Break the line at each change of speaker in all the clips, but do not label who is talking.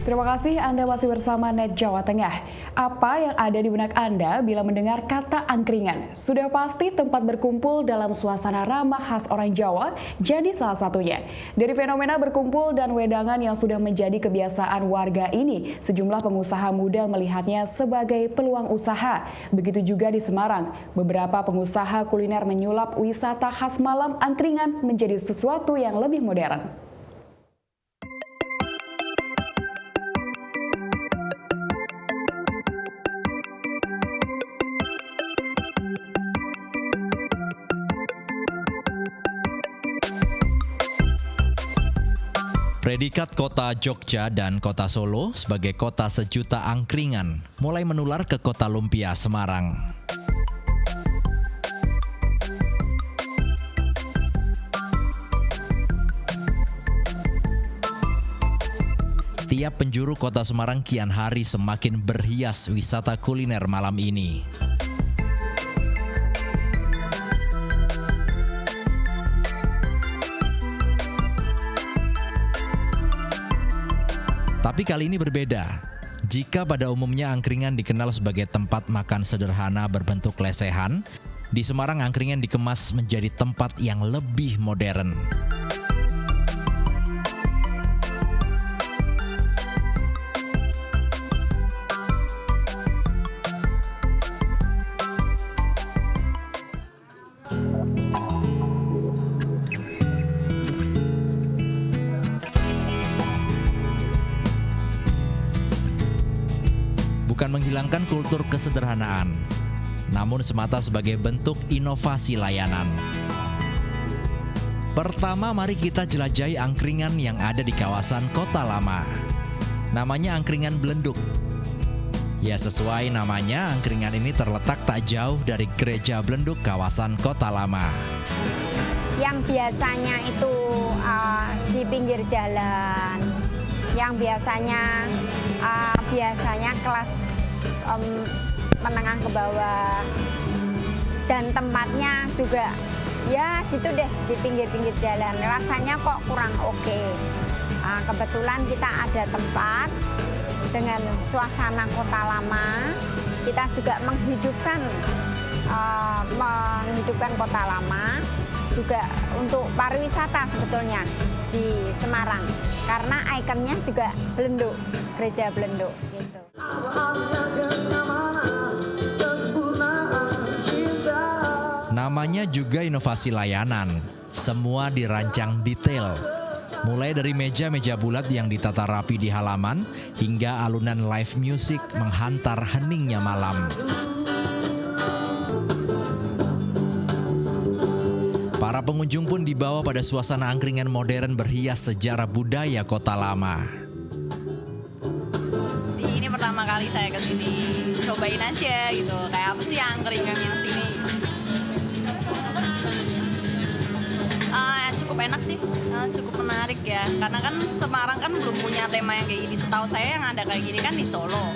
Terima kasih Anda masih bersama Net Jawa Tengah. Apa yang ada di benak Anda bila mendengar kata angkringan? Sudah pasti tempat berkumpul dalam suasana ramah khas orang Jawa jadi salah satunya. Dari fenomena berkumpul dan wedangan yang sudah menjadi kebiasaan warga ini, sejumlah pengusaha muda melihatnya sebagai peluang usaha. Begitu juga di Semarang, beberapa pengusaha kuliner menyulap wisata khas malam angkringan menjadi sesuatu yang lebih modern.
Predikat kota Jogja dan kota Solo sebagai kota sejuta angkringan mulai menular ke kota lumpia Semarang. Tiap penjuru kota Semarang kian hari semakin berhias wisata kuliner malam ini. Tapi kali ini berbeda. Jika pada umumnya angkringan dikenal sebagai tempat makan sederhana berbentuk lesehan, di Semarang angkringan dikemas menjadi tempat yang lebih modern. Bukan menghilangkan kultur kesederhanaan, namun semata sebagai bentuk inovasi layanan. Pertama, mari kita jelajahi angkringan yang ada di kawasan Kota Lama. Namanya Angkringan Blenduk. Ya, sesuai namanya, angkringan ini terletak tak jauh dari Gereja Blenduk kawasan Kota Lama.
Yang biasanya itu di pinggir jalan, yang biasanya kelas menengah ke bawah, dan tempatnya juga ya gitu deh, di pinggir-pinggir jalan. Rasanya kok kurang oke. Kebetulan kita ada tempat dengan suasana Kota Lama. Kita juga menghidupkan Kota Lama juga untuk pariwisata sebetulnya di Semarang, karena ikonnya juga Blenduk, Gereja Blenduk gitu.
Namanya juga inovasi layanan. Semua dirancang detail. Mulai dari meja-meja bulat yang ditata rapi di halaman hingga alunan live music menghantar heningnya malam. Para pengunjung pun dibawa pada suasana angkringan modern berhias sejarah budaya Kota Lama.
Ini pertama kali saya ke sini, cobain aja gitu. Kayak apa sih angkringan yang sini? Cukup enak sih, cukup menarik ya. Karena kan Semarang kan belum punya tema yang kayak gini. Setahu saya yang ada kayak gini kan di Solo.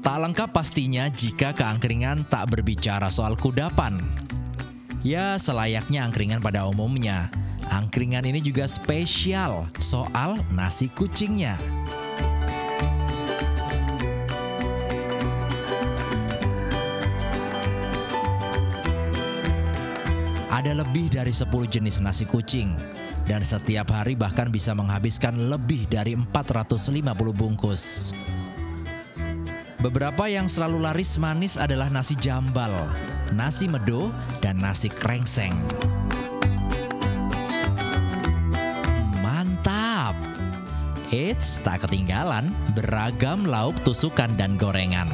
Tak lengkap pastinya jika ke angkringan tak berbicara soal kudapan. Ya, selayaknya angkringan pada umumnya, angkringan ini juga spesial soal nasi kucingnya. Ada lebih dari 10 jenis nasi kucing, dan setiap hari bahkan bisa menghabiskan lebih dari 450 bungkus. Beberapa yang selalu laris manis adalah nasi jambal, nasi medo, dan nasi krengseng. Mantap! Eits, tak ketinggalan beragam lauk tusukan dan gorengan.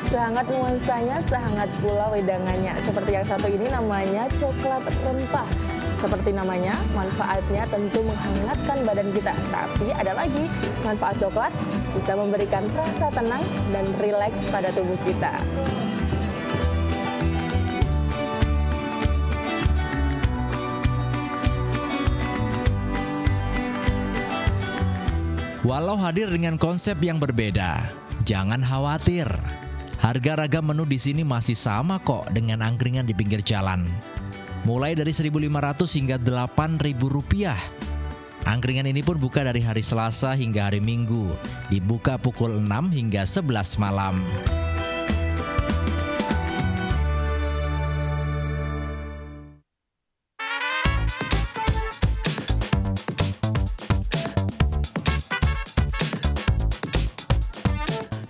Sehangat nuansanya, sehangat pula wedangannya. Seperti yang satu ini namanya coklat rempah. Seperti namanya, manfaatnya tentu menghangatkan badan kita. Tapi ada lagi, manfaat coklat bisa memberikan rasa tenang dan rileks pada tubuh kita.
Walau hadir dengan konsep yang berbeda, jangan khawatir. Harga ragam menu di sini masih sama kok dengan angkringan di pinggir jalan. Mulai dari 1.500 hingga 8.000 rupiah. Angkringan ini pun buka dari hari Selasa hingga hari Minggu. Dibuka pukul 6 hingga 11 malam.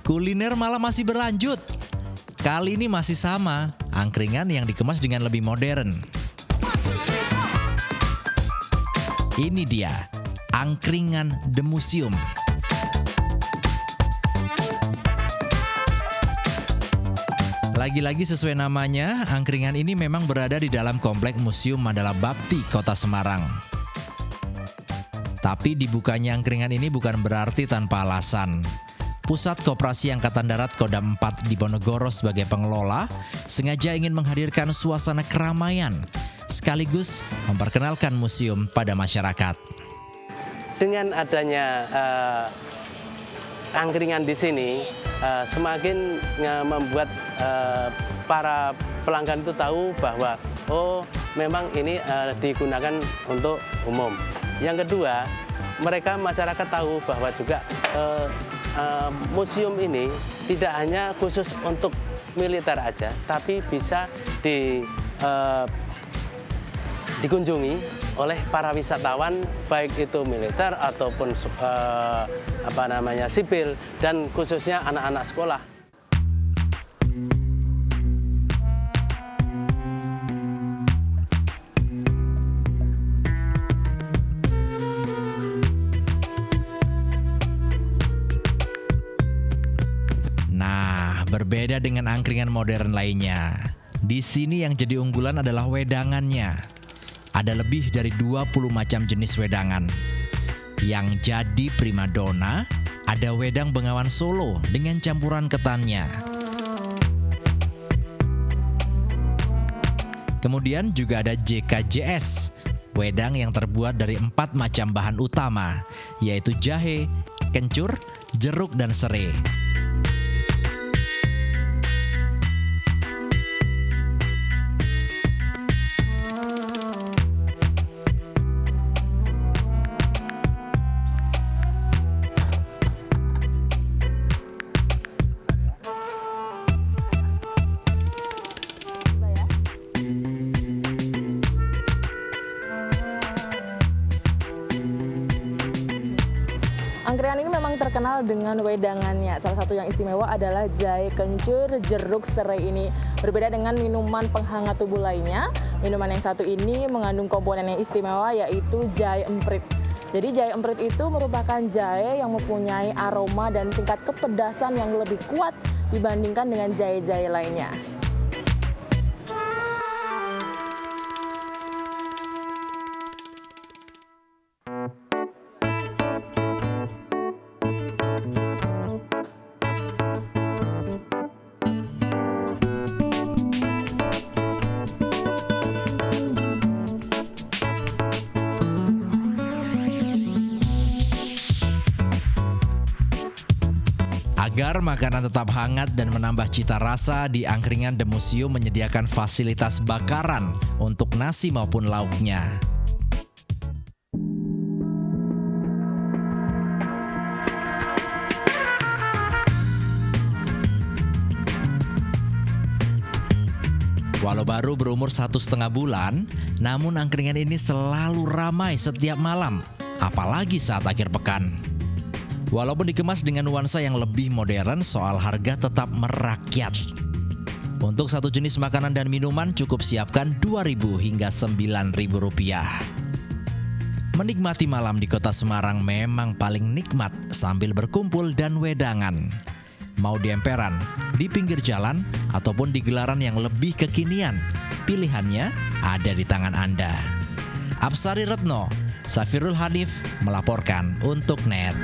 Kuliner malam masih berlanjut. Kali ini masih sama, angkringan yang dikemas dengan lebih modern. Ini dia, angkringan The Museum. Lagi-lagi sesuai namanya, angkringan ini memang berada di dalam komplek Museum Mandala Bhakti, Kota Semarang. Tapi dibukanya angkringan ini bukan berarti tanpa alasan. Pusat Koperasi Angkatan Darat Kodam 4 di Ponorogo sebagai pengelola sengaja ingin menghadirkan suasana keramaian sekaligus memperkenalkan museum pada masyarakat.
Dengan adanya angkringan di sini semakin membuat para pelanggan itu tahu bahwa memang ini digunakan untuk umum. Yang kedua, masyarakat tahu bahwa juga museum ini tidak hanya khusus untuk militer aja, tapi bisa dikunjungi oleh para wisatawan, baik itu militer ataupun sipil, dan khususnya anak-anak sekolah.
Berbeda dengan angkringan modern lainnya, di sini yang jadi unggulan adalah wedangannya. Ada lebih dari 20 macam jenis wedangan. Yang jadi primadona, ada wedang Bengawan Solo dengan campuran ketannya. Kemudian juga ada JKJS, wedang yang terbuat dari 4 macam bahan utama, yaitu jahe, kencur, jeruk, dan serai.
Angkringan ini memang terkenal dengan wedangannya. Salah satu yang istimewa adalah jahe, kencur, jeruk, serai ini. Berbeda dengan minuman penghangat tubuh lainnya, minuman yang satu ini mengandung komponen yang istimewa yaitu jahe emprit. Jadi jahe emprit itu merupakan jahe yang mempunyai aroma dan tingkat kepedasan yang lebih kuat dibandingkan dengan jahe-jahe lainnya.
Agar makanan tetap hangat dan menambah cita rasa, di angkringan The Museum menyediakan fasilitas bakaran untuk nasi maupun lauknya. Walau baru berumur 1,5 bulan, namun angkringan ini selalu ramai setiap malam, apalagi saat akhir pekan. Walaupun dikemas dengan nuansa yang lebih modern, soal harga tetap merakyat. Untuk satu jenis makanan dan minuman cukup siapkan 2.000 hingga 9.000 rupiah. Menikmati malam di Kota Semarang memang paling nikmat sambil berkumpul dan wedangan. Mau di emperan, di pinggir jalan, ataupun di gelaran yang lebih kekinian, pilihannya ada di tangan Anda. Absari Retno, Safirul Hanif melaporkan untuk NET.